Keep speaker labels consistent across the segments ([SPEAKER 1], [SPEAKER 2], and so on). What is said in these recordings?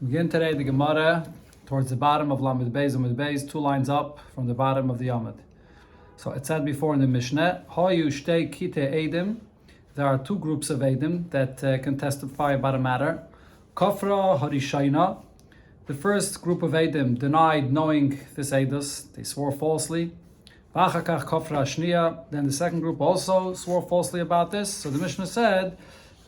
[SPEAKER 1] We begin today the Gemara towards the bottom of Lamed Beis and Lamed Beis, 2 lines up from the bottom of the Amud. So it said before in the Mishnah, Hayu shtei kite edim. There are 2 groups of edim that can testify about a matter. Kafra harishayna. The first group of edim denied knowing this edus; they swore falsly. V'achakach kafra shniya. Then the second group also swore falsely about this. So the Mishnah said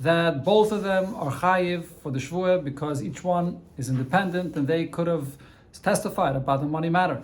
[SPEAKER 1] that both of them are chayiv for the shvuah because each one is independent and they could have testified about the money matter.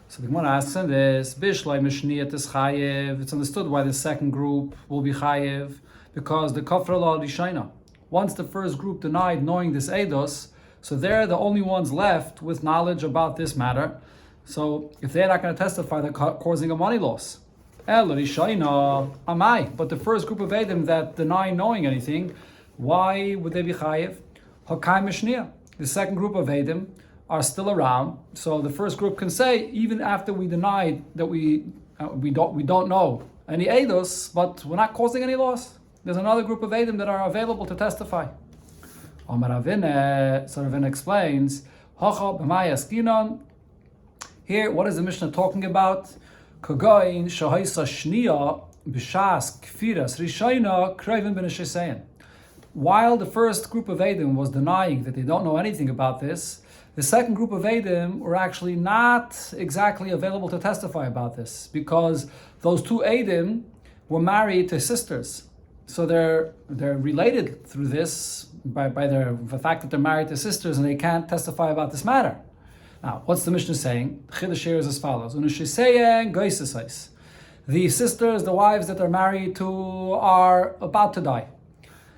[SPEAKER 1] So the Gemara asks in this, Bishlai mishniyat is chayiv. It's understood why the second group will be chayiv because the kafra la rishayna. Once the first group denied knowing this eidos, so they're the only ones left with knowledge about this matter. So if they're not going to testify, they're causing a money loss. But the first group of Edim that deny knowing anything, why would they be chayiv? Hakai mishniya. The second group of Edim are still around, so the first group can say even after we denied that we don't know any eidos, but we're not causing any loss. There's another group of Edim that are available to testify. Omar Ravina, so Ravina explains, Hacha b'may askinon. Here, what is the Mishnah talking about? Kagain shahaisa shniya b'shas kfiras rishayna krayvin b'neshesein. While the first group of Edim was denying that they don't know anything about this, the second group of Edim were actually not exactly available to testify about this because those 2 Edim were married to sisters. So they're related through this by the fact that they're married to sisters and they can't testify about this matter. Now, what's the Mishnah saying? The Chiddush here is as follows. The sisters, the wives that are married to, are about to die.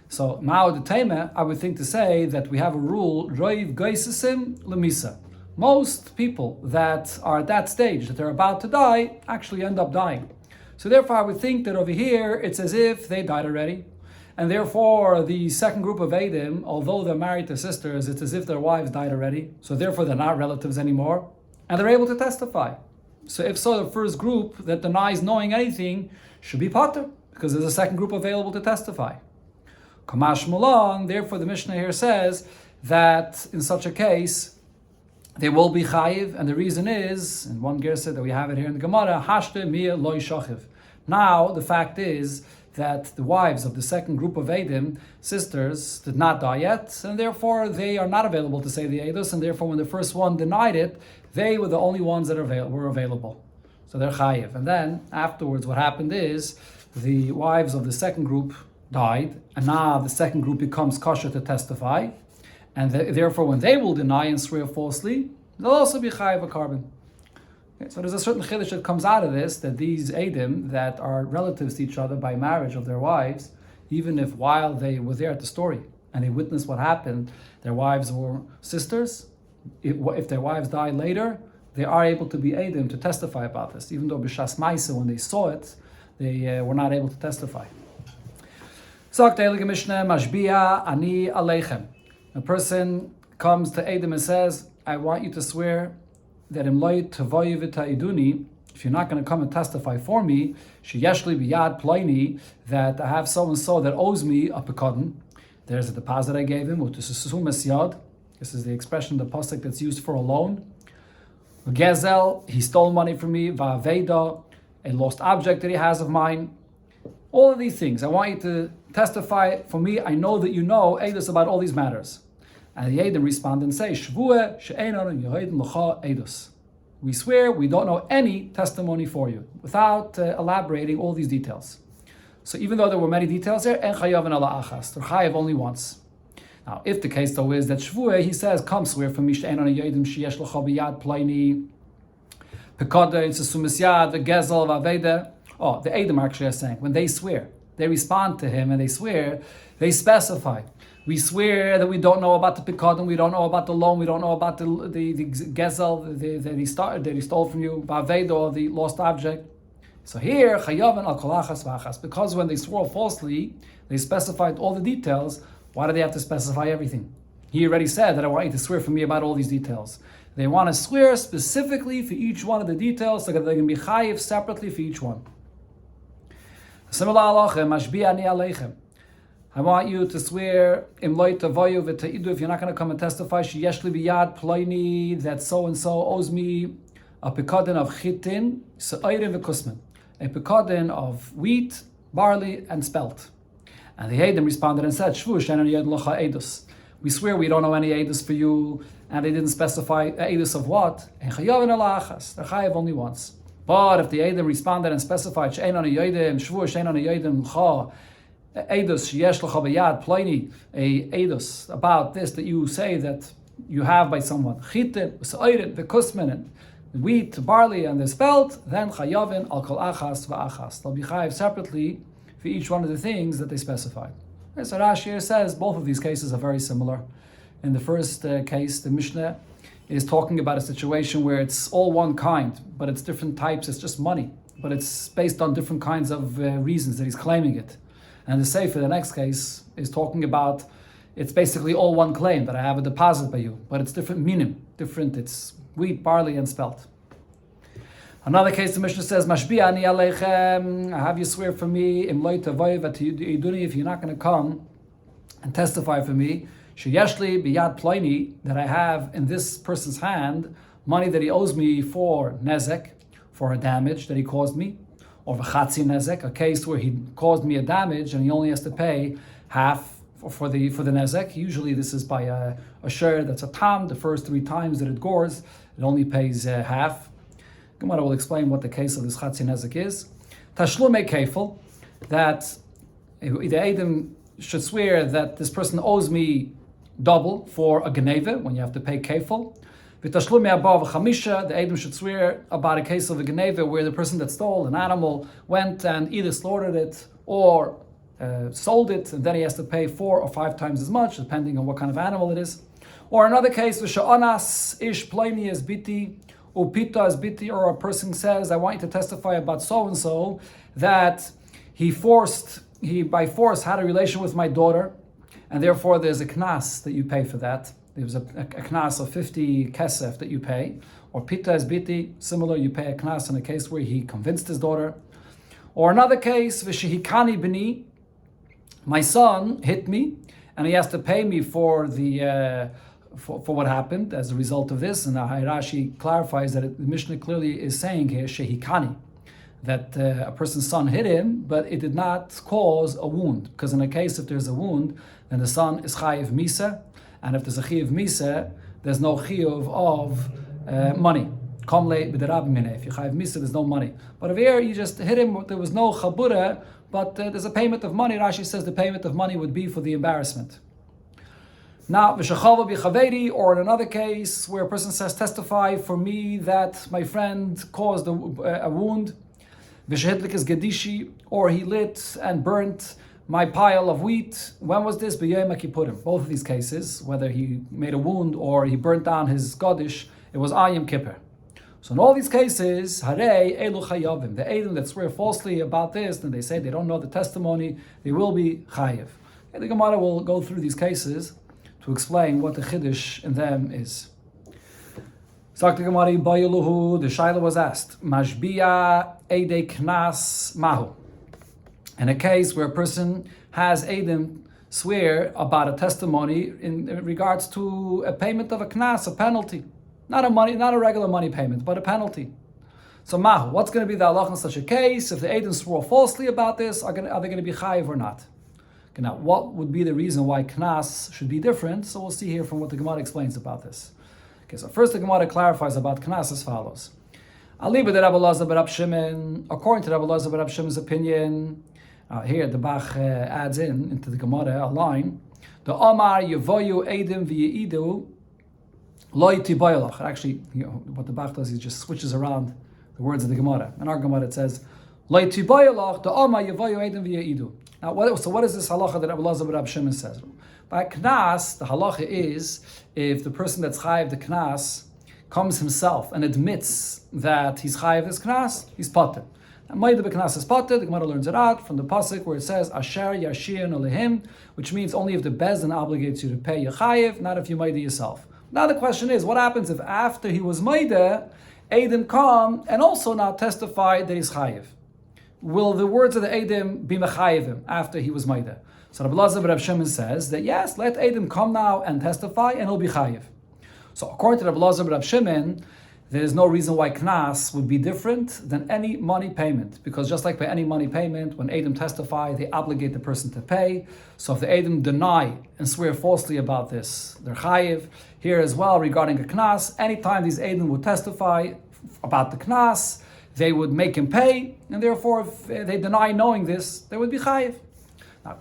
[SPEAKER 1] So, Ma'od Teimeh, I would think to say that we have a rule, Roiv Geisesim Lemisa. Most people that are at that stage, that they're about to die, actually end up dying. So therefore, I would think that over here, it's as if they died already. And therefore, the second group of Edim, although they're married to sisters, it's as if their wives died already. So therefore, they're not relatives anymore. And they're able to testify. So if so, the first group that denies knowing anything should be pater, because there's a second group available to testify. Kamash Mulan, therefore the Mishnah here says that in such a case, they will be chayiv, and the reason is, in one gersa that we have it here in the Gemara, hashte mia loy shachiv. Now, the fact is that the wives of the second group of Edim, sisters, did not die yet, and therefore they are not available to say the Eidos, and therefore when the first one denied it, they were the only ones that were available. So they're chayiv. And then, afterwards, what happened is, the wives of the second group died, and now the second group becomes kosher to testify, and therefore when they will deny and swear falsly, they'll also be chayiv a carbon. Okay, so there's a certain chiddush that comes out of this, that these Edim that are relatives to each other by marriage of their wives, even if while they were there at the story and they witnessed what happened, their wives were sisters, if their wives died later, they are able to be Edim to testify about this, even though b'shas ma'isa, when they saw it, they were not able to testify. A person comes to Edim and says, I want you to swear that if you're not going to come and testify for me, that I have so and so that owes me a pekadon. There's a deposit I gave him. This is the expression, the pasuk that's used for a loan. Gezel, he stole money from me. Va'aveda, a lost object that he has of mine. All of these things, I want you to testify for me. I know that you know Eidos about all these matters. And the Edim respond and say, Shvuah she'enon yehoidin l'cha Eidos. We swear we don't know any testimony for you, without elaborating all these details. So even though there were many details there, en chayav ala achas, they're chayav only once. Now, if the case though is that Shvuah, he says, come swear for me she'enon yehoidin sheyesh l'cha b'yad pleini, pekada, it's a sumisyad, the gezel, v'aveda. Oh, the Edim actually are saying, when they swear, they respond to him and they swear, they specify. We swear that we don't know about the pekadon, we don't know about the loan, we don't know about the gezel that he stole from you, ba'aveda, the lost object. So here, chayavan al kolachas v'achas, because when they swore falsely, they specified all the details. Why do they have to specify everything? He already said that I want you to swear for me about all these details. They want to swear specifically for each one of the details, so that they can be chayiv separately for each one. Similar halacha, mashbi ani aleichem. I want you to swear im loy tavoyu v'ta'idu, if you're not going to come and testify, sheyeshli biyad ploini, that so and so owes me a pekadin of chitin, se'ayrim v'kusmin, a pekadin of wheat, barley, and spelt. And the Eidim responded and said, Shvu she'enon yed locha edus. We swear we don't know any edus for you, and they didn't specify edus of what. And chayavin ala achas, they're chayav only once. But if the Eidim responded and specified she'enon yedim, Shvu she'enon yedim l'cha edus sheyesh l'cha b'yad ploini, a edus about this that you say that you have by someone, chitin, se'ayrim, v'kusmin, wheat, barley, and the spelt, then chayavin al kol achas v'achas. They'll be chayav separately for each one of the things that they specified. So Rashi here says both of these cases are very similar. In the first case, the Mishnah is talking about a situation where it's all one kind, but it's different types, it's just money, but it's based on different kinds of reasons that he's claiming it. And the Sefer, the next case, is talking about it's basically all one claim, that I have a deposit by you, but it's different minim, it's wheat, barley, and spelt. Another case, the Mishnah says, Mashbi'a ani aleichem, I have you swear for me, im loy tavoy v'tiduni, if you're not going to come and testify for me, sheyeshli biyad ploini, that I have in this person's hand money that he owes me for nezek, for a damage that he caused me, or v'chatzi nezek, a case where he caused me a damage and he only has to pay half for the nezek. Usually this is by a share that's a tam, the first 3 times that it gores, it only pays half. Gemara will explain what the case of this chatzi nezek is. Tashlume kefil, that the Eidim should swear that this person owes me double for a geneva, when you have to pay kefil. V'tashlume abba v'chamisha, the Eidim should swear about a case of a geneva where the person that stole an animal went and either slaughtered it or sold it, and then he has to pay 4 or 5 times as much, depending on what kind of animal it is. Or another case, v'sha'anas ish ploini es biti, upita as biti, or a person says, I want you to testify about so-and-so, that he by force had a relation with my daughter, and therefore there's a knas that you pay for that. There's a knas of 50 kesef that you pay. Or pita as biti, similar, you pay a knas in a case where he convinced his daughter. Or another case, v'shehikani b'ni, my son hit me, and he has to pay me for the for what happened as a result of this. And Rashi clarifies that the Mishnah clearly is saying here, shehikani, that a person's son hit him, but it did not cause a wound. Because in a case, if there's a wound, then the son is chayiv misa, and if there's a chayiv misa, there's no chayiv of money. If you chayiv misa, there's no money. But if here you just hit him, there was no chabura, but there's a payment of money. Rashi says the payment of money would be for the embarrassment. Now, v'shachava b'chaveri, or in another case where a person says, testify for me that my friend caused a wound, v'shehitlik is gedishi, or he lit and burnt my pile of wheat. When was this? B'yom kippurim. Both of these cases, whether he made a wound or he burnt down his godish, it was Yom Kippur. So in all these cases, harei elu chayavim, the Eidim that swear falsely about this, and they say they don't know the testimony, they will be chayiv. And the Gemara will go through these cases to explain what the chiddush in them is. Sagt the Gemara, the Shaila was asked, Mashbiya Eidei Knas Mahu. In a case where a person has Eidim swear about a testimony in regards to a payment of a knas, a penalty. Not a regular money payment, but a penalty. So Mahu, what's going to be the halach in such a case? If the Eidim swore falsely about this, are they going to be chayiv or not? Now, what would be the reason why knas should be different? So we'll see here from what the Gemara explains about this. Okay, so first the Gemara clarifies about knas as follows. According to Rabbi Elazar ben Rab Shimon's opinion, here the Bach adds into the Gemara a line, the Omar Yevoyu Eidim v'Yeidu Loi Tibayalach. Actually, what the Bach does, he just switches around the words of the Gemara. In our Gemara it says, Loi Tibayalach, the Omar Yevoyu Eidim v'Yeidu. Now, what is this halacha that Rabbi Elazar ben Rab Shimon says? By knas, the halacha is if the person that's chayiv the knas comes himself and admits that he's chayiv this knas, he's pater. And Maida b'knas is pater. The Gemara learns it out from the pasuk where it says Asher Yashir Olehim, which means only if the bezdin obligates you to pay your chayiv, not if you maida yourself. Now the question is, what happens if after he was maida, Eidim come and also now testify that he's chayiv? Will the words of the Eidim be mechayivim after he was maida? So Rabbi Elazar ben Reb Shimon says that yes, let Edom come now and testify, and he'll be chayiv. So according to Rabbi Elazar ben Reb Shimon, there is no reason why knas would be different than any money payment, because just like by any money payment, when Edom testify, they obligate the person to pay. So if the Edom deny and swear falsely about this, they're chayiv. Here as well, regarding a knas, anytime these Edom would testify about the knas, they would make him pay, and therefore if they deny knowing this, they would be chayiv. Now,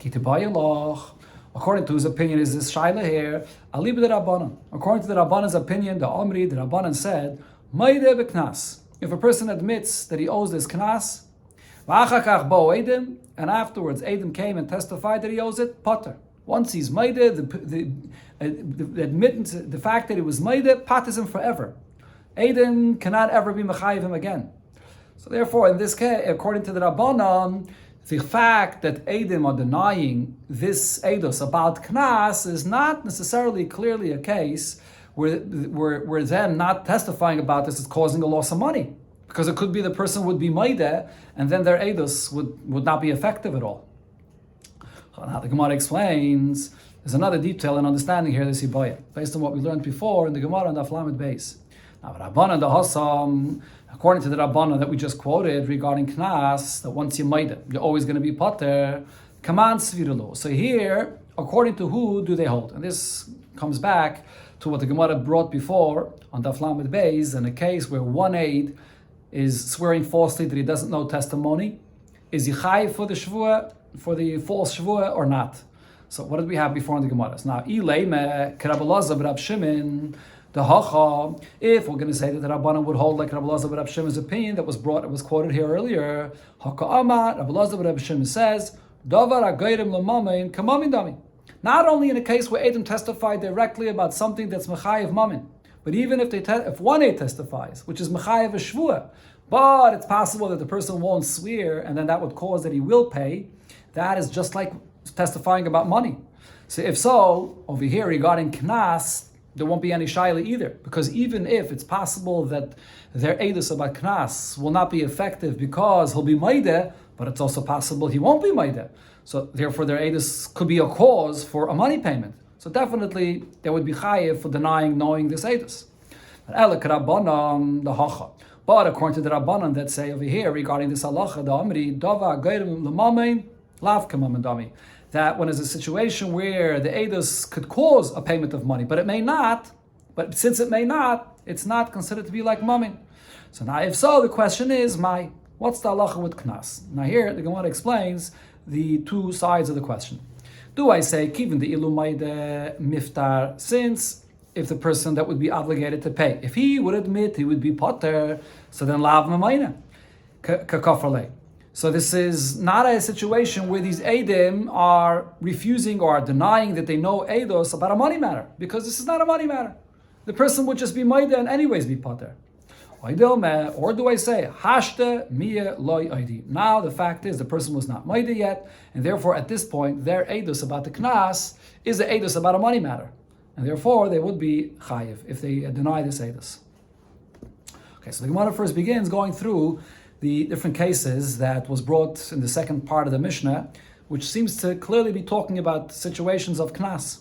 [SPEAKER 1] according to whose opinion is this shaila here? Aliba de Rabbanan. According to the Rabbanan's opinion, the Rabbanan said, Maide beknas. If a person admits that he owes this knas, and afterwards Edom came and testified that he owes it, potter. Once he's maide, the admittance, the fact that it was maide, patters him forever. Edom cannot ever be mechayiv him again. So therefore, in this case, according to the Rabbanan, the fact that Edom are denying this eidos about knas is not necessarily clearly a case where them not testifying about this is causing a loss of money, because it could be the person would be maideh and then their eidos would not be effective at all. So now the Gemara explains there's another detail and understanding here, this Ibaya, based on what we learned before in the Gemara and the Aflamed Beis. Now Rabbanan the Hassam, according to the Rabbanan that we just quoted regarding knas, that once you're maideh, you're always going to be potter, command svirulu. So here, according to who do they hold? And this comes back to what the Gemara brought before on the Aflamed Beis, in a case where one aid is swearing falsely that he doesn't know testimony. Is he chayiv for the shvua, for the false shvua, or not? So what did we have before in the Gemara? Now, Ileime, Rabbi Elazar ben Reb Shimon, the hacha, if we're going to say that the Rabbanan would hold like Rabbi Elazar ben Reb Shimon's opinion that was quoted here earlier, haka amar, Rabbi Elazar ben Reb Shimon says, davar agayrim l'mamin kamamin dami. Not only in a case where Edom testified directly about something that's mechayiv mamin, but even if one aid testifies, which is mechayiv a shvua, but it's possible that the person won't swear, and then that would cause that he will pay, that is just like testifying about money. So if so, over here regarding knas, there won't be any shaila either, because even if it's possible that their edus about knas will not be effective because he'll be maideh, but it's also possible he won't be maideh. So therefore their edus could be a cause for a money payment. So definitely there would be chayiv for denying knowing this edus. But according to the Rabbanan that say over here regarding this halacha, the Amri, Dava Gairim Lamamein, Lav Kamamandami, that when there's a situation where the edus could cause a payment of money, but it may not, but since it may not, it's not considered to be like mamin. So now if so, the question is, what's the halacha with knas? Now here the Gemara explains the two sides of the question. Do I say, Kivin the ilumayde miftar, since if the person that would be obligated to pay, if he would admit he would be potter, so then lav mamayna, kakafrale. So this is not a situation where these Eidim are refusing or are denying that they know Eidos about a money matter, because this is not a money matter. The person would just be Maida and anyways be Potter. Or do I say, Hashte miye loy Eidi. Now the fact is the person was not Maida yet, and therefore at this point their Eidos about the Knas is the Eidos about a money matter. And therefore they would be Chayiv if they deny this Eidos. Okay, so the Gemara first begins going through the different cases that was brought in the second part of the Mishnah, which seems to clearly be talking about situations of Knas.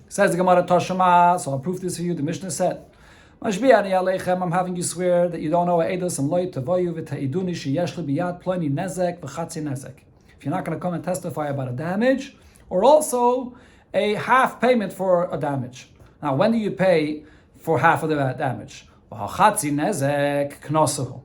[SPEAKER 1] Says the Gemara Toshama, so I'll prove this for you. The Mishnah said, I'm having you swear that you don't know Eidos and loy tavoyu v'ta'iduni sheyesh li biyad ploni nezek v'chatzi nezek. If you're not going to come and testify about a damage, or also a half payment for a damage. Now, when do you pay for half of the damage? Chatzi nezek knosuhu.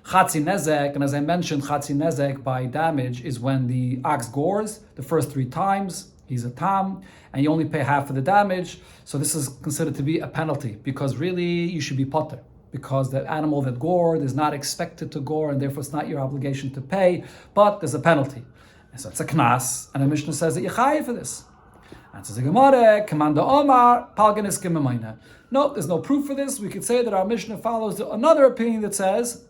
[SPEAKER 1] Chatzi nezek, and as I mentioned, chatzi nezek by damage is when the ox gores the first 3 times, he's a tam, and you only pay half of the damage. So this is considered to be a penalty, because really you should be potter, because the animal that gored is not expected to gore, and therefore it's not your obligation to pay, but there's a penalty. And so it's a knas, and the Mishnah says that you're chayiv for this. And says the Gemara, Kamanda Omar, Palganis Gimamayna. No, there's no proof for this. We could say that our Mishnah follows another opinion that says,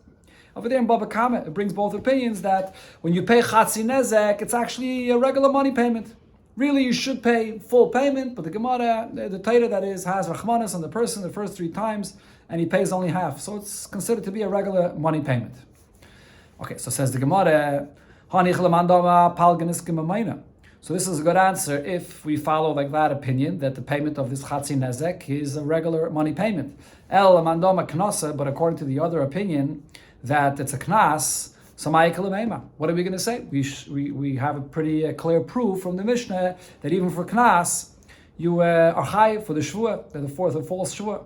[SPEAKER 1] over there in Baba Kama, it brings both opinions that when you pay chatzi nezek, it's actually a regular money payment. Really, you should pay full payment, but the Gemara, the Torah that is, has rachmanis on the person the first 3 times, and he pays only half. So it's considered to be a regular money payment. Okay, so says the Gemara, So this is a good answer if we follow like that opinion that the payment of this chatzi nezek is a regular money payment. El mandoma knasa, but according to the other opinion that it's a knas, what are we going to say? We have a pretty clear proof from the Mishnah that even for knas, you are high for the shvua, the fourth or false shvua.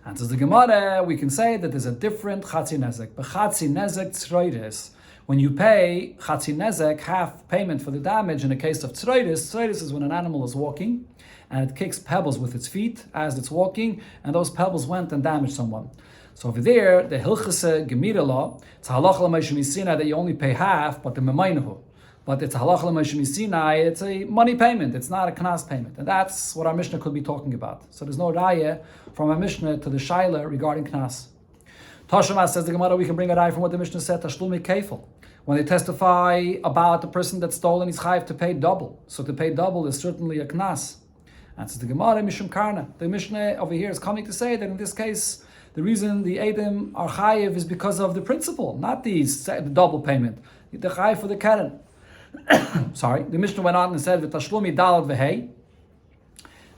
[SPEAKER 1] And as the Gemara, we can say that there's a different chatzi nezek. But chatzi nezek tzroidis, when you pay chatzi nezek, half payment for the damage in a case of tzroidis is when an animal is walking and it kicks pebbles with its feet as it's walking, and those pebbles went and damaged someone. So over there, the hilchase gemira law, it's halacha l'moshe misina that you only pay half, but the memainahu. But it's halacha l'moshe misina, it's a money payment, it's not a knas payment. And that's what our Mishnah could be talking about. So there's no raya from our Mishnah to the shaila regarding knas. Tashma says the Gemara, we can bring a raya from what the Mishnah said, tashlumi kefil. When they testify about the person that stole and he's chayiv to pay double. So to pay double is certainly a knas. And so the Gemara, Mishum Karna. The Mishnah over here is coming to say that in this case, the reason the Edom are chayiv is because of the principle, not the double payment. The chayiv for the keren. Sorry, the Mishnah went on and said v'tashlumi dalad v'hei,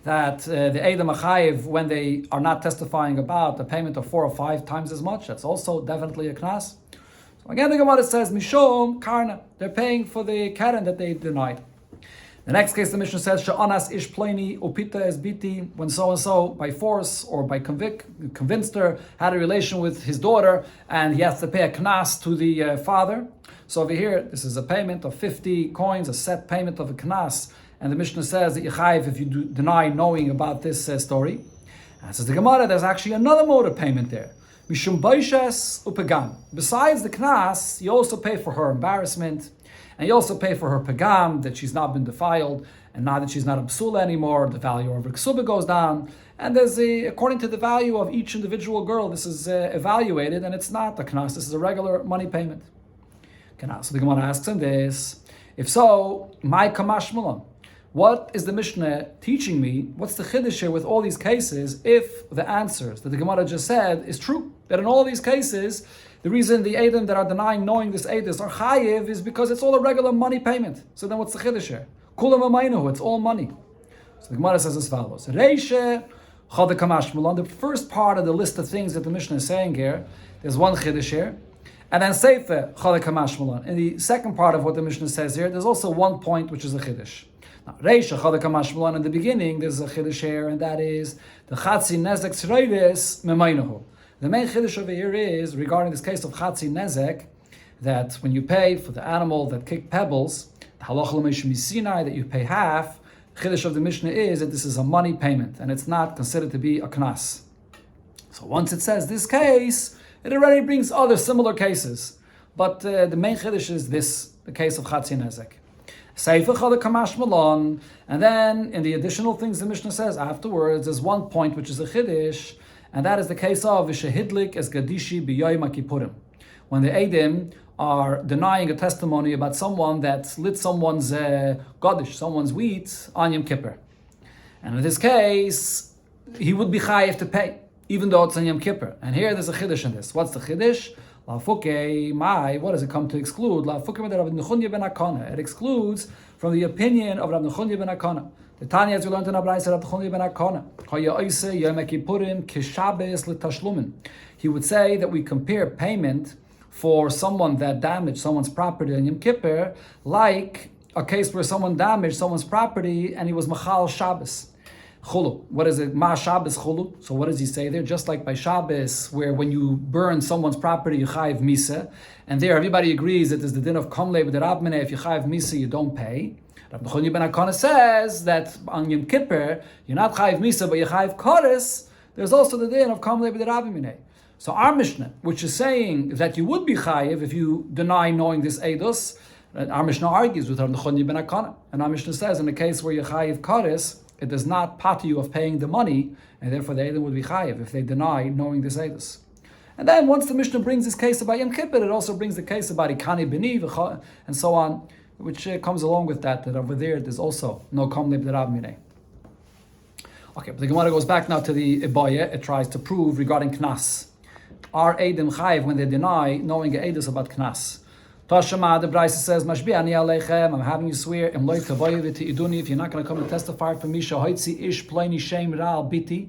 [SPEAKER 1] that the Edom are chayiv when they are not testifying about the payment of 4 or 5 times as much. That's also definitely a knas. So again, the Gemara says mishum karna. They're paying for the keren that they denied. The next case, the Mishnah says, Sha'anas ish pleni upita es biti, when so-and-so, by force or by convinced her, had a relation with his daughter, and he has to pay a knas to the father. So over here, this is a payment of 50 coins, a set payment of a knas, and the Mishnah says that you chayiv if you deny knowing about this story. And says the Gemara, there's actually another mode of payment there. Mishum baishes upagam. Besides the knas, you also pay for her embarrassment, and you also pay for her pagam, that she's not been defiled, and now that she's not a psula anymore, the value of her ksuba goes down. And there's according to the value of each individual girl, this is evaluated, and it's not a knas, this is a regular money payment. So the Gemara asks him this, if so, my kamash mulan, what is the Mishnah teaching me? What's the chiddush here with all these cases if the answers that the Gemara just said is true? That in all these cases, the reason the Edom that are denying knowing this Edis are chayiv is because it's all a regular money payment. So then what's the chiddush here? Kulam amaynahu, it's all money. So the Gemara says as follows. Reishe chad kamash mulan, the first part of the list of things that the Mishnah is saying here, there's one chiddush here. And then seife chad kamash mulan. In the second part of what the Mishnah says here, there's also one point which is a chiddush. Now, Reisha chad kamash mulan, in the beginning, there's a chiddush here, and that is the chatzi nezek tzreides memaynahu. The main chiddush over here is, regarding this case of chatzi nezek, that when you pay for the animal that kicked pebbles, the halacha l'moshe misinai, that you pay half, the chiddush of the Mishnah is that this is a money payment, and it's not considered to be a knas. So once it says this case, it already brings other similar cases. But the main chiddush is this, the case of chatzi nezek. Seifa chad kamash malon, and then in the additional things the Mishnah says afterwards, there's one point which is a chiddush, and that is the case of V'shehidlik es gadishi b'yoyim HaKippurim. When the Edom are denying a testimony about someone that lit someone's gadish, someone's wheat, on Yom Kippur. And in this case, he would be chayiv to pay, even though it's on Yom Kippur. And here there's a chiddush in this. What's the chiddush? La'fuke mai, what does it come to exclude? La'fuke mit Rav Nechunya ben Akana. It excludes from the opinion of Rav Nechunya ben Akana. The Tanya, as we learned in Abraisa, Rav Nechunya ben Akana. He would say that we compare payment for someone that damaged someone's property on Yom Kippur like a case where someone damaged someone's property and he was machal Shabbos. Chulu. What is it? Ma Shabbos chulu. So what does he say there? Just like by Shabbos, where when you burn someone's property, you chayiv misa, and there everybody agrees that there's the din of kamle b'derabmene. If you chayiv misa, you don't pay. Rav Nechunya ben Akana says that on Yom Kippur, you're not chayiv misa, but you chayiv koris. There's also the din of kamle b'derabmene. So our Mishnah, which is saying that you would be chayiv if you deny knowing this edus, our Mishnah argues with Rav Nechunya ben Akana, and our Mishnah says in the case where you chayiv koris, it does not pat you of paying the money, and therefore the Edom would be chayiv if they deny knowing this edus. And then once the Mishnah brings this case about Yom Kippur, it also brings the case about Ikani B'ni and so on, which comes along with that over there there's also no kamle b'derabmine. Okay, but the Gemara goes back now to the Ibaya. It tries to prove regarding knas. Are Edom chayiv when they deny knowing a edus about knas? Tashama, the Brisa says, Mashbi ani aleichem, I'm having you swear, Im loy tavoyu v'ti'iduni, if you're not going to come and testify for me, shahoitzi ish pleni shem ra'al biti,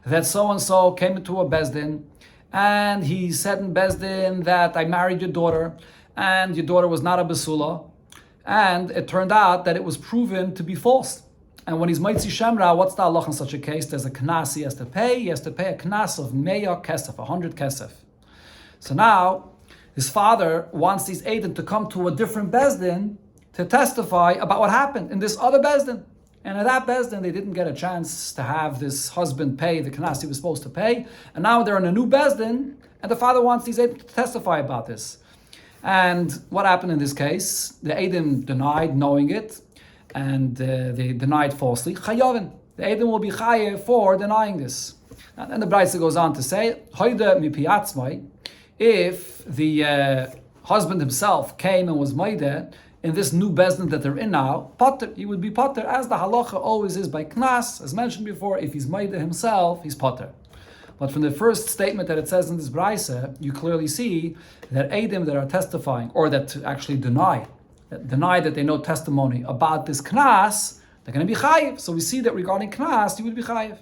[SPEAKER 1] that so-and-so came into a Bezdin, and he said in Bezdin that I married your daughter, and your daughter was not a Basula, and it turned out that it was proven to be false. And when he's Maitzi Shemra, what's the halach in such a case? There's a knas he has to pay. He has to pay a knas of meya kesef, 100 kesef. So now, his father wants these Eidim to come to a different Bezdin to testify about what happened in this other Bezdin. And at that Bezdin, they didn't get a chance to have this husband pay the knas he was supposed to pay. And now they're in a new Bezdin, and the father wants these Eidim to testify about this. And what happened in this case? The Eidim denied knowing it, and they denied falsely. Chayavin. The Eidim will be chayev for denying this. And then the Brisa goes on to say, Hoide mi piatzmai, if the husband himself came and was maideh in this new bezdin that they're in now, potter, he would be potter, as the halacha always is by knas. As mentioned before, if he's maideh himself, he's potter. But from the first statement that it says in this brisa, you clearly see that eidim that are testifying, or that actually deny that they know testimony about this knas, they're going to be chayiv. So we see that regarding knas, you would be chayiv.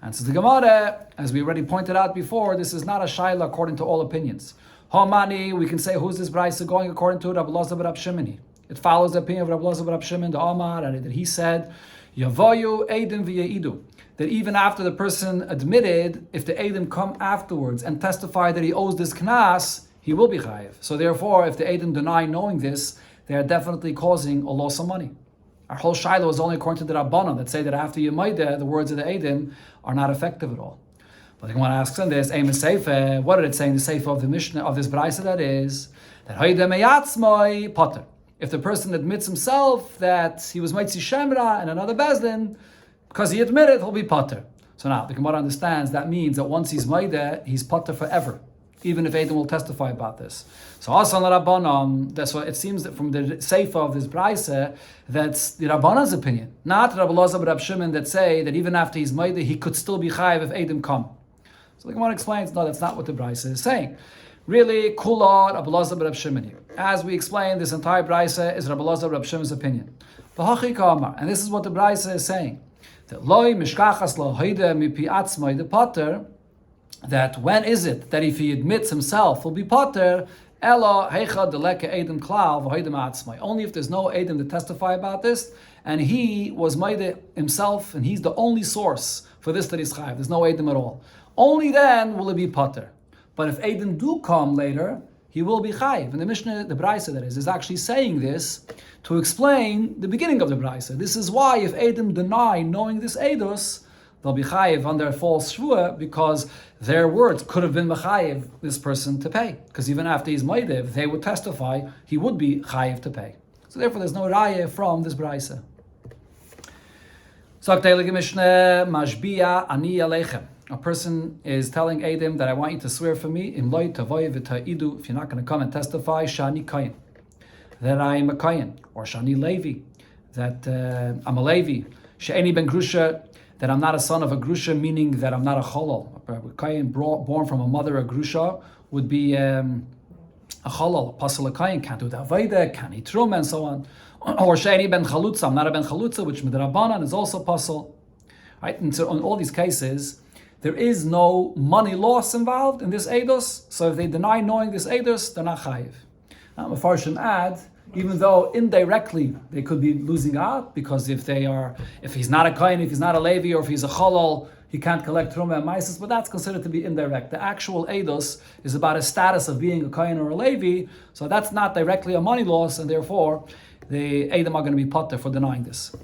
[SPEAKER 1] And so the Gemara, as we already pointed out before, this is not a shaila according to all opinions. Homani, we can say, who's this brisa going according to? Rabbi Elazar ben Rab Shimoni. It follows the opinion of Rabbi Elazar ben Rab Shimon, the Amar, that he said, Yavoyu Eidim v'yeidu, that even after the person admitted, if the Eidim come afterwards and testify that he owes this knas, he will be chayiv. So therefore, if the Eidim deny knowing this, they are definitely causing a loss of money. Our whole shiloh is only according to the Rabbanan that say that after you maideh, the words of the Eidim are not effective at all. But the Gemara asks on this, Eim Seifa, what did it say in the Seifa of the Mishnah, of this Brisa, that is, that Hoide meyatzmai potter. If the person admits himself that he was Maitzi Shemra in another Bezdin, because he admitted, he'll be potter. So now, the Gemara understands that means that once he's maideh, he's potter forever, even if Eidim will testify about this. So also on the Rabbanan, that's why it seems that from the Seifa of this Brisa, that's the Rabbanan's opinion, not Rabbi Elazar ben Rab Shimon, that say that even after he's maideh, he could still be chayiv if Eidim come. So the Gemara explains, no, that's not what the Brisa is saying. Really, Kula Rabbi Elazar ben Rab Shimon. As we explained, this entire Brisa is Rabbi Elazar ben Rab Shimon's opinion. And this is what the Brisa is saying, that Loi mishkachas lo hoide mi pi atzmai the potter, that when is it that if he admits himself will be potter, ela heicha deleke edim klal v'hoide ma'atzmai. Only if there's no edim to testify about this, and he was maideh himself, and he's the only source for this that is chayiv. There's no edim at all. Only then will it be potter. But if edim do come later, he will be chayiv. And the Mishnah, the Brisa that is actually saying this to explain the beginning of the Brisa. This is why if edim deny knowing this edus, they'll be chayiv on their false shvua, because their words could have been mechayiv this person to pay. Because even after he's maidev, they would testify he would be chayiv to pay. So therefore, there's no raya from this brisa. A person is telling Eidim that I want you to swear for me, im loy tavoy v'ta'idu, if you're not going to come and testify, shani kayin, that I am a kayin, or shani levi, that I'm a levi, she'eni ben grusha, that I'm not a son of a grusha, meaning that I'm not a cholol. A kayin born from a mother, a grusha, would be a cholol. Apostle a kayin can't do the avodah, can't eat truma, and so on. Or she'eni ben chalutza, I'm not a ben chalutza, which midrabanan is also apostle. Right? And so in all these cases, there is no money loss involved in this eidos. So if they deny knowing this eidos, they're not chayiv. Now, Mefarshim add, even though indirectly they could be losing out, because if he's not a kohen, if he's not a levi, or if he's a cholol, he can't collect truma and maisis, but that's considered to be indirect. The actual eidos is about his status of being a kohen or a levi, so that's not directly a money loss, and therefore the eidim are going to be potter for denying this.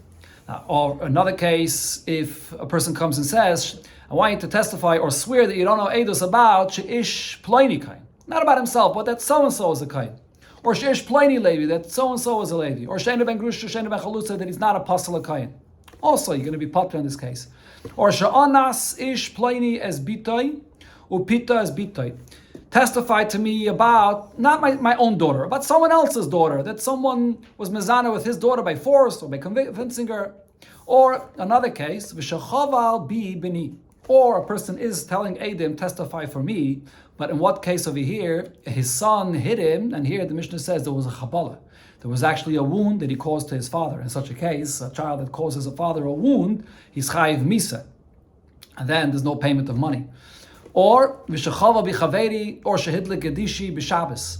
[SPEAKER 1] Or another case, if a person comes and says, I want you to testify or swear that you don't know eidos about she'ish ploini kain, not about himself, but that so-and-so is a kain. Or she'ish ploini levi, that so-and-so is a levi. Or she'enu ben grusha, she'enu ben chalutza, that he's not a apostle of kain. Also, you're going to be potter in this case. Or she'anas ish ploini as bitoi, upita as bitoi. Testify to me about, not my own daughter, about someone else's daughter, that someone was mezana with his daughter by force or by convincing her. Or another case, v'shachaval bi bini, Or a person is telling Eidim, testify for me, but in what case over here, his son hit him, and here the Mishnah says there was a Chabala. There was actually a wound that he caused to his father. In such a case, a child that causes a father a wound, he's chayiv misa. And then there's no payment of money. Or, v'shechava b'chaveri, or shehidlik gedishi b'Shabbos.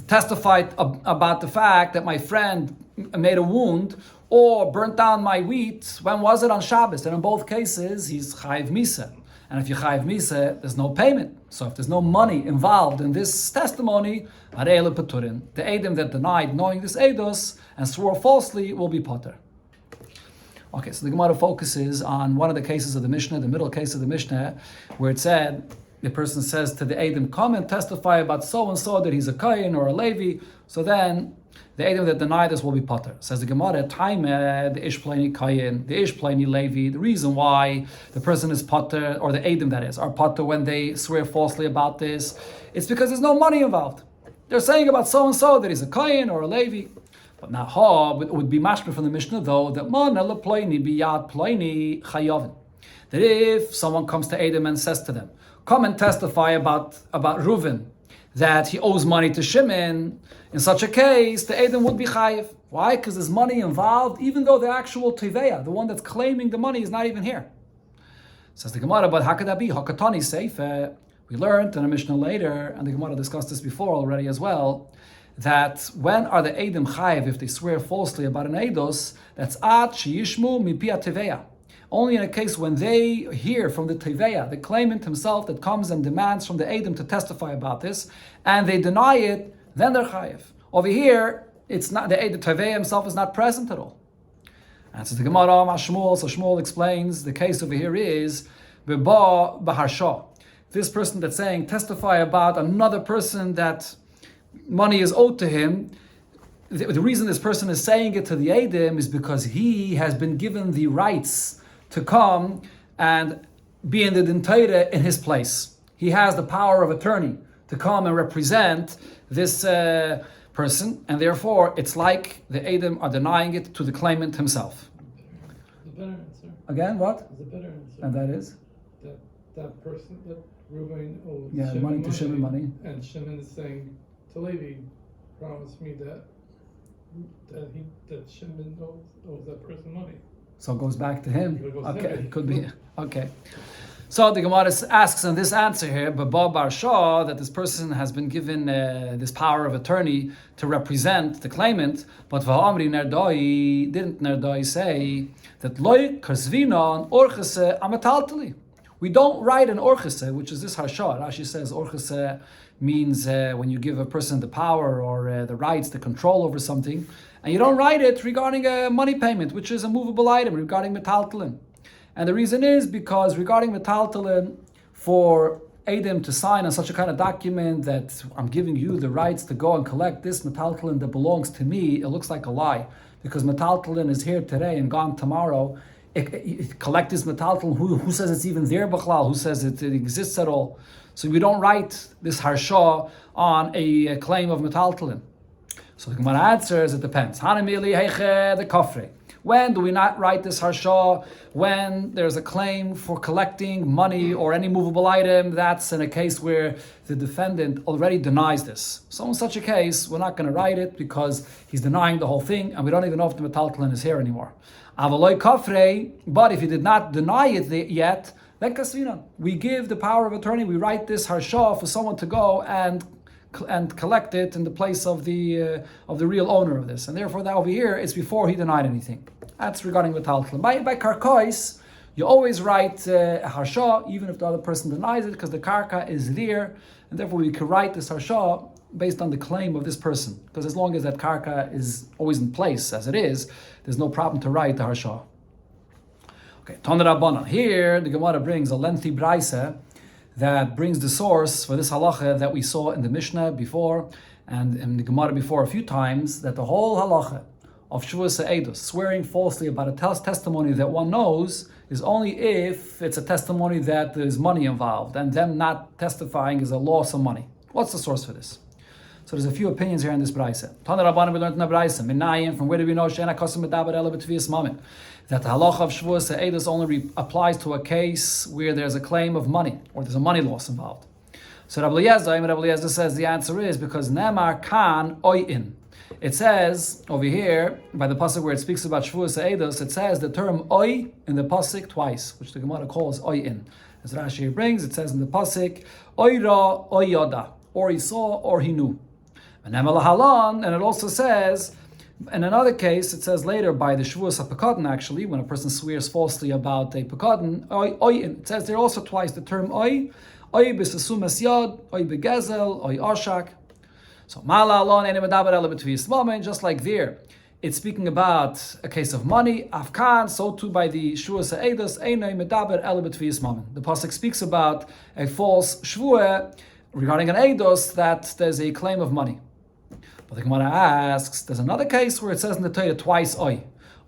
[SPEAKER 1] Testified about the fact that my friend made a wound, or burnt down my wheat. When was it? On Shabbos. And in both cases, he's chayiv misa. And if you chayiv misa, there's no payment. So if there's no money involved in this testimony, harei lepeturin. The Eidim that denied knowing this Eidos and swore falsely will be potter. Okay, so the Gemara focuses on one of the cases of the Mishnah, the middle case of the Mishnah, where it said, the person says to the Eidim, come and testify about so-and-so that he's a Kayin or a Levi. So then, the Eidim that deny this will be potter. Says the Gemara, time the Ish Pleni Kayin, the Ish Pleni Levi. The reason why the person is potter, or the Eidim that is, are potter when they swear falsely about this, it's because there's no money involved. They're saying about so-and-so that he's a Kayin or a Levi. But now, it would be mashma from the Mishnah though, that Mana Pleni biyad Pleni Chayavin. That if someone comes to Eidim and says to them, come and testify about Reuven, that he owes money to Shimon, in such a case, the Eidim would be chayiv. Why? Because there's money involved, even though the actual Teveya, the one that's claiming the money, is not even here. Says the Gemara, but how could that be? Hakatani Seife. We learned in a Mishnah later, and the Gemara discussed this before already as well, that when are the Eidim chayiv if they swear falsely about an Eidos, that's at sheyishmu mipia Teveya. Only in a case when they hear from the Teveya, the claimant himself that comes and demands from the Eidim to testify about this, and they deny it, then they're chayiv. Over here, it's not the Teveya himself is not present at all. And so the Gemara Shmuel, so Shmuel explains the case over here is beba b'harsha. This person that's saying testify about another person that money is owed to him. The reason this person is saying it to the Eidim is because he has been given the rights to come and be in the Dintayre in his place. He has the power of attorney to come and represent this person, and therefore it's like the Eidim are denying it to the claimant himself.
[SPEAKER 2] The better answer.
[SPEAKER 1] Again, what?
[SPEAKER 2] The better answer.
[SPEAKER 1] And that is?
[SPEAKER 2] That person, that Reuven owes
[SPEAKER 1] Shimon money to Shimon money.
[SPEAKER 2] And Shimon is saying to Levi, promise me that Shimon owes that person money.
[SPEAKER 1] So it goes back to him. Okay,
[SPEAKER 2] it
[SPEAKER 1] could be. Okay. So the Gemara asks in this answer here, Baba Bar Shah, that this person has been given this power of attorney to represent the claimant, but Va'amri Nerdoi, didn't Nerdoi say that Loi Karsvina and Orchese Amataltali. We don't write an Orchese, which is this Harsha. Rashi says Orchese means when you give a person the power or the rights, the control over something, and you don't write it regarding a money payment, which is a movable item, regarding metaltalin. And the reason is because regarding metaltalin, for Eidim to sign on such a kind of document that I'm giving you the rights to go and collect this metaltalin that belongs to me, it looks like a lie. Because metaltalin is here today and gone tomorrow. Collect this metaltalin, who says it's even there, Bachlal? Who says it exists at all? So we don't write this harsha on a claim of metaltalin. So the Gemara answers, it depends. The kafre. When do we not write this harsha? When there's a claim for collecting money or any movable item, that's in a case where the defendant already denies this. So in such a case, we're not going to write it because he's denying the whole thing, and we don't even know if the metaltalin is here anymore. Avaloi kafre, but if he did not deny it yet, then kasvina. We give the power of attorney, we write this harsha for someone to go and collect it in the place of the real owner of this, and therefore that over here it's before he denied anything. That's regarding metaltalin. By karkois, you always write a harsha even if the other person denies it, because the karka is there, and therefore we can write this harsha based on the claim of this person. Because as long as that karka is always in place as it is, there's no problem to write the harsha. Okay, Ton Rabbanan. Here the Gemara brings a lengthy brisa that brings the source for this halacha that we saw in the Mishnah before and in the Gemara before a few times, that the whole halacha of Shavuos Eidos, swearing falsely about a testimony that one knows, is only if it's a testimony that there's money involved, and them not testifying is a loss of money. What's the source for this? So there's a few opinions here in this brayse. Tana Rabbanan, we learned in the brayse. Minayim, from where do we know she'ena kasem medaber ela b'tvias mamin? That the halacha of Shavuos Ha'edus only applies to a case where there's a claim of money, or there's a money loss involved. So Rabbi Eliezer says the answer is because Nemar Kan Oyin. It says over here, by the pasuk where it speaks about Shavuos Ha'edus, it says the term Oy in the pasuk twice, which the Gemara calls Oyin. As Rashi brings, it says in the pasuk, Oyra Oyoda, or he saw or he knew. And it also says, in another case, it says later by the Shavuos HaPekadon, actually, when a person swears falsely about a Pekadon, Oyin. It says there also twice the term Oy, Oy b'sasum esyad, Oy b'gezel, Oy arshak. So Mala alon ene medaber ela b'tvias mamin, just like there, it's speaking about a case of money. Afkan, so too by the Shavuos Ha'edus, ene medaber ela b'tvias mamin. The pasuk speaks about a false shvuah regarding an eidos that there's a claim of money. But the Gemara asks, there's another case where it says in the Torah twice Oy.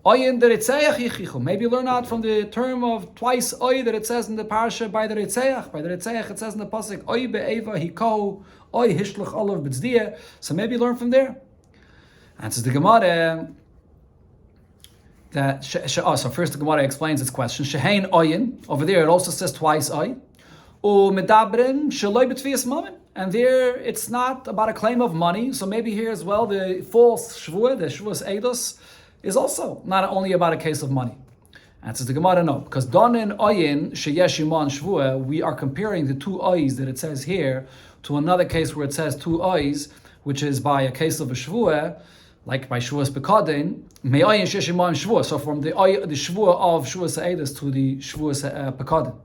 [SPEAKER 1] Oyin the Ritzeach yichichu. Maybe learn out from the term of twice Oy that it says in the parasha by the Ritzeach. By the Ritzeach it says in the pasuk Oy be'eva hiko Oy hishluch olav b'tzdiya. So maybe learn from there. Answers the Gemara that so first the Gemara explains its question. Shehein Oyin. Over there it also says twice Oy. Umedabrin shaloi b'tvias mamin. And there it's not about a claim of money. So maybe here as well the false shvuah, the Shavuos Ha'edus, is also not only about a case of money. Answers the Gemara, no. Because Donin Oyin Sheyesh Iman Shvuah, we are comparing the two Oys that it says here to another case where it says two Oys, which is by a case of a Shvuah, like by Shavuos Pekadin, Me Oyin Sheyesh Iman Shvuah. So from the Shvuah of Shavuos Ha'edus to the Shavuos Pekadin.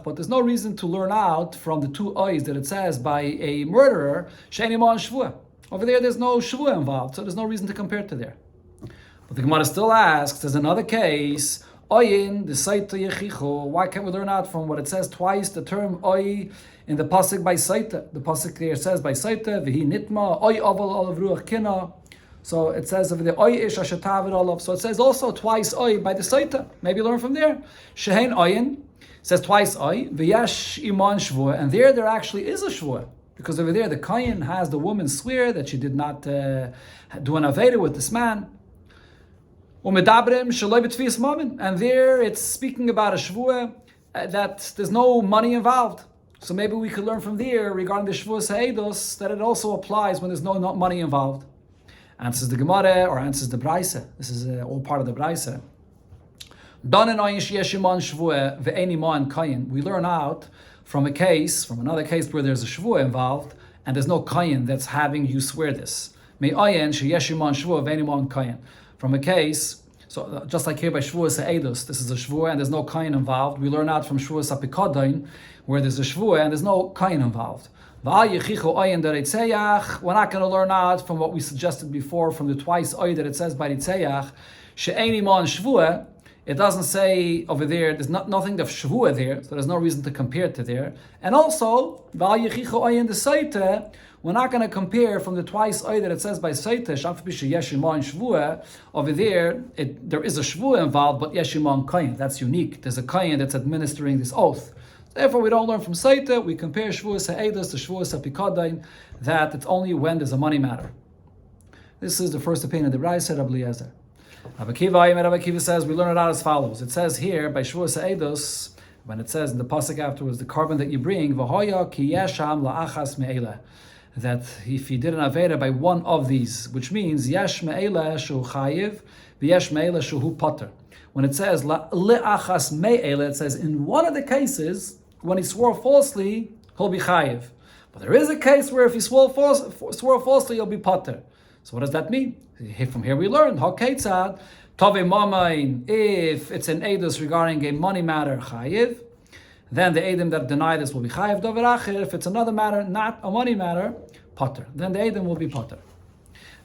[SPEAKER 1] But there's no reason to learn out from the two Oys that it says by a murderer, Shein Iman Shvuah. Over there's no shvuah involved, so there's no reason to compare it to there. But the Gemara still asks, there's another case, Oyin, the Saita Yechicho. Why can't we learn out from what it says twice, the term Oy in the pasuk by Saita? The pasuk there says by Saita, V'hi nitma, Oy aval olav ruach kina. So it says over the Oy ish ashatavid olav. So it says also twice Oy by the Saita. Maybe learn from there. Shehein Oyin, says twice Oy, V'yash iman shvuah, and there actually is a shvuah. Because over there, the Kohen has the woman swear that she did not do an Aveda with this man. And there it's speaking about a Shavuah that there's no money involved. So maybe we could learn from there regarding the Shavuos Ha'edus that it also applies when there's no money involved. Answers the Gemara or answers the Braise. This is all part of the Braise. We learn out from another case where there's a shvuah involved, and there's no kayin that's having you swear this. From a case, so just like here by Shavuos Ha'edus, this is a shvuah and there's no kayin involved. We learn out from Shavuos HaPekadon, where there's a shvuah and there's no kayin involved. We're not going to learn out from what we suggested before, from the twice oy that it says by Ritzeach, she'ein iman shvuah. It doesn't say over there, there's nothing of Shavuah there, so there's no reason to compare it to there. And also, we're not going to compare from the twice oy that it says by Saita, over there, there is a Shavuah involved, but Yeshiman Kayin, that's unique. There's a Kayin that's administering this oath. Therefore, we don't learn from Saita, we compare Shavuos Ha'edus to Shavuos HaPekadon, that it's only when there's a money matter. This is the first opinion of the Braise, Rabbi Eliezer. Rabbi Akiva says, we learn it out as follows. It says here, by Shavuos Ha'edus, when it says in the pasuk afterwards, the carbon that you bring, v'hoya ki yesham la'achas me'ela, that if you did an Aveda by one of these, which means yesh me'ela shu chayiv, v'yesh me'ela shu pater. When it says le'achas me'ela, it says in one of the cases, when he swore falsely, he'll be chayiv. But there is a case where if he swore falsely, he'll be pater. So what does that mean? From here we learned, HaKetzad, Tove Mamain, if it's an edus regarding a money matter, chayiv, then the edim that deny this will be chayiv dover acher. If it's another matter, not a money matter, pater. Then the edim will be pater.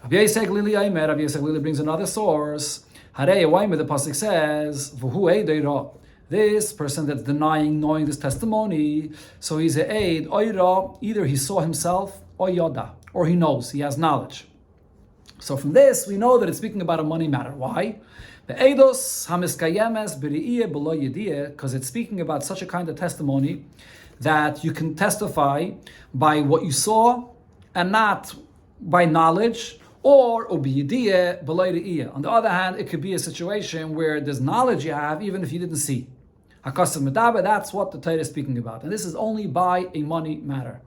[SPEAKER 1] Rabbi Yisrael Glili brings another source. Harei Waimer, the pasuk says, V'hu eidei. This person that's denying knowing this testimony, so he's a eid oira. Either he saw himself or yoda, or he knows, he has knowledge. So from this, we know that it's speaking about a money matter. Why? The eidos hamiskayemes b'ri'iyeh below yediyeh, because it's speaking about such a kind of testimony that you can testify by what you saw and not by knowledge, or ubiyidiyah b'loy. On the other hand, it could be a situation where there's knowledge you have even if you didn't see. Hakasav medaba, that's what the Torah is speaking about. And this is only by a money matter.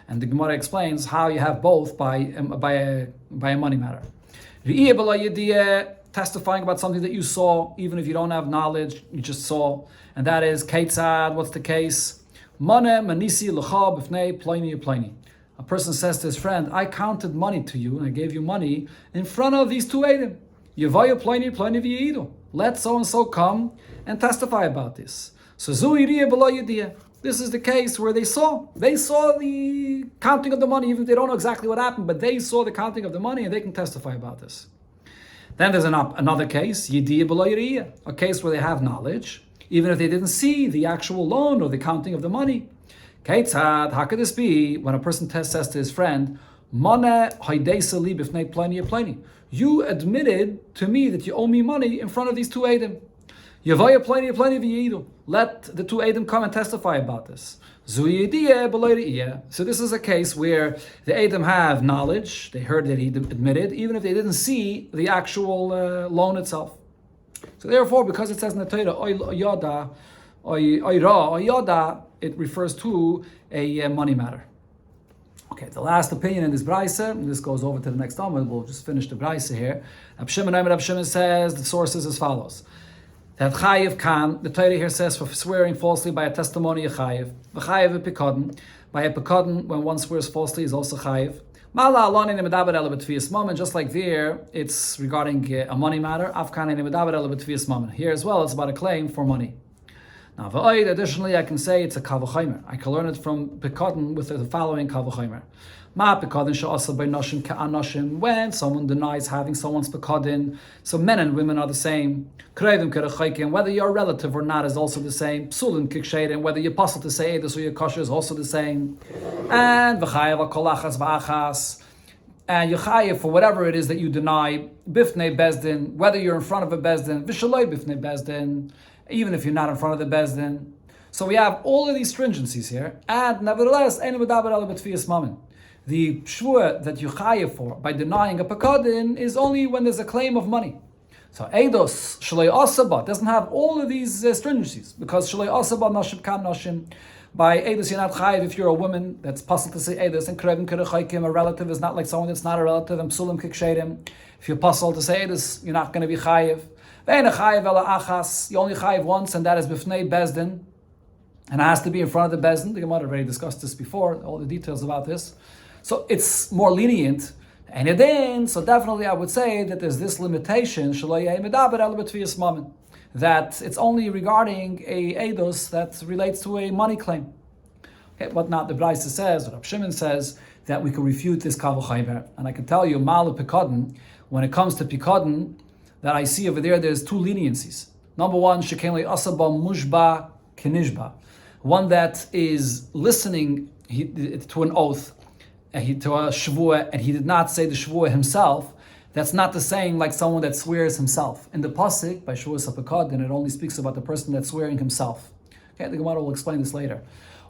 [SPEAKER 1] And the Gemara explains how you have both by a money matter. Re'iyah b'loy, testifying about something that you saw, even if you don't have knowledge, you just saw. And that is, Ketzad, what's the case? Mane manisi l'cha b'fnei ploni. A person says to his friend, I counted money to you, and I gave you money in front of these two Eidim. Yevaya ploni v'yidu. Let so-and-so come and testify about this. So zu'iriyah b'lo yidiyah. This is the case where they saw the counting of the money, even if they don't know exactly what happened, but they saw the counting of the money and they can testify about this. Then there's another case, yidiyah b'lo yidiyah, a case where they have knowledge, even if they didn't see the actual loan or the counting of the money. Keitzad, how could this be when a person says to his friend, Mane haydesa li b'fnei ploni. You admitted to me that you owe me money in front of these two Eidim. Yevaya ploni v'yidu. Let the two Eidim come and testify about this. Zuyidiyah b'lo yidiyah. So this is a case where the Eidim have knowledge, they heard that he admitted, even if they didn't see the actual loan itself. So therefore, because it says in the Torah, oy yada, it refers to a money matter. Okay, the last opinion in this brayse, and this goes over to the next Amud, we'll just finish the brayse here. Rab Shimon says, the source is as follows. That chayiv kan, the Torah here says, for swearing falsely by a testimony, a chayiv. V'chayiv a pikadon. By a pikadon, when one swears falsely, is also chayiv. Just like there, it's regarding a money matter. Here as well, it's about a claim for money. Now, additionally, I can say it's a kavachomer. I can learn it from Pekadon with the following kavachomer. Ma Pekadon she'asa by noshim ka'anoshim. When someone denies having someone's Pekadon, so men and women are the same. Krevim kerechaykim, whether you're a relative or not is also the same. Psulim kikshedim, whether you're possible to say this or you're kosher is also the same. And v'chayev kolachas v'achas. And Yechayev, for whatever it is that you deny, bifnei bezdin, whether you're in front of a bezdin, v'shaloi bifnei bezdin, even if you're not in front of the bezdin. So we have all of these stringencies here, and nevertheless, the shvua that you chayev for by denying a pekadin is only when there's a claim of money. So eidos shalei asaba doesn't have all of these stringencies, because shalei asaba nashim kan nashim. By eidos you're not chayev if you're a woman that's possible to say eidos, and krevim kerechaykim, a relative is not like someone that's not a relative, and psulim kikshedim. If you're possible to say eidos, you're not going to be chayev. You only chayiv once, and that is b'fnei bezdin, and it has to be in front of the bezdin. The Gemara already discussed this before, all the details about this. So it's more lenient. And then, so definitely I would say that there's this limitation, that it's only regarding a eidos that relates to a money claim. Okay, what not the Braisa says, what Rab Shimon says, that we can refute this kavachaymer. And I can tell you, mal pikadon, when it comes to pikadon, that I see over there, there's two leniencies. Number one, sheken li asaba mushba kenishba, one that is listening to an oath, to a shvuah, and he did not say the shvuah himself. That's not the same like someone that swears himself. In the pasuk by Shavuos Sapakad, it only speaks about the person that's swearing himself. Okay, the Gemara will explain this later.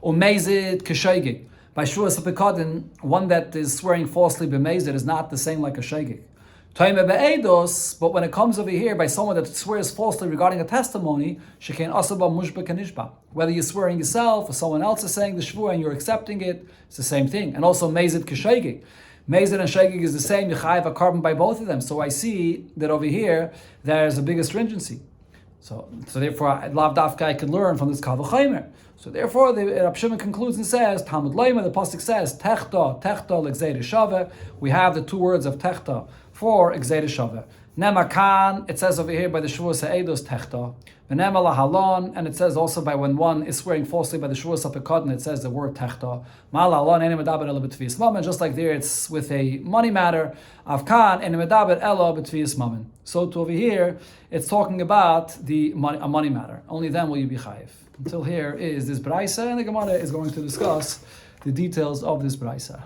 [SPEAKER 1] Umezid keshaygig, by Shavuos Sapakad, one that is swearing falsely b'mezid is not the same like a shaygig. But when it comes over here by someone that swears falsely regarding a testimony, whether you're swearing yourself or someone else is saying the shvuah and you're accepting it, it's the same thing. And also mezid k'shaygig. Mezid and shaygig is the same. You chayiv a carbon by both of them. So I see that over here there's a bigger stringency. So therefore, lav dafka I can learn from this kavachaymer. So therefore, the Rab Shimon concludes and says, Talmud Leima, the pasuk says, techta l'gzeira shaveh. We have the two words of techta for gzeira shaveh. Nema kan, it says over here by the Shavuos ha'edos techta. V'nema lahalon, and it says also by when one is swearing falsely by the Shavuos ha'pekadon, it says the word techta. Ma lahalon enim medaber ela b'tvius mammon, just like there it's with a money matter. Avkan enim medaber ela b'tvius mammon. So to over here, it's talking about a money matter. Only then will you be chayiv. Until here is this braisa, and the Gemara is going to discuss the details of this braisa.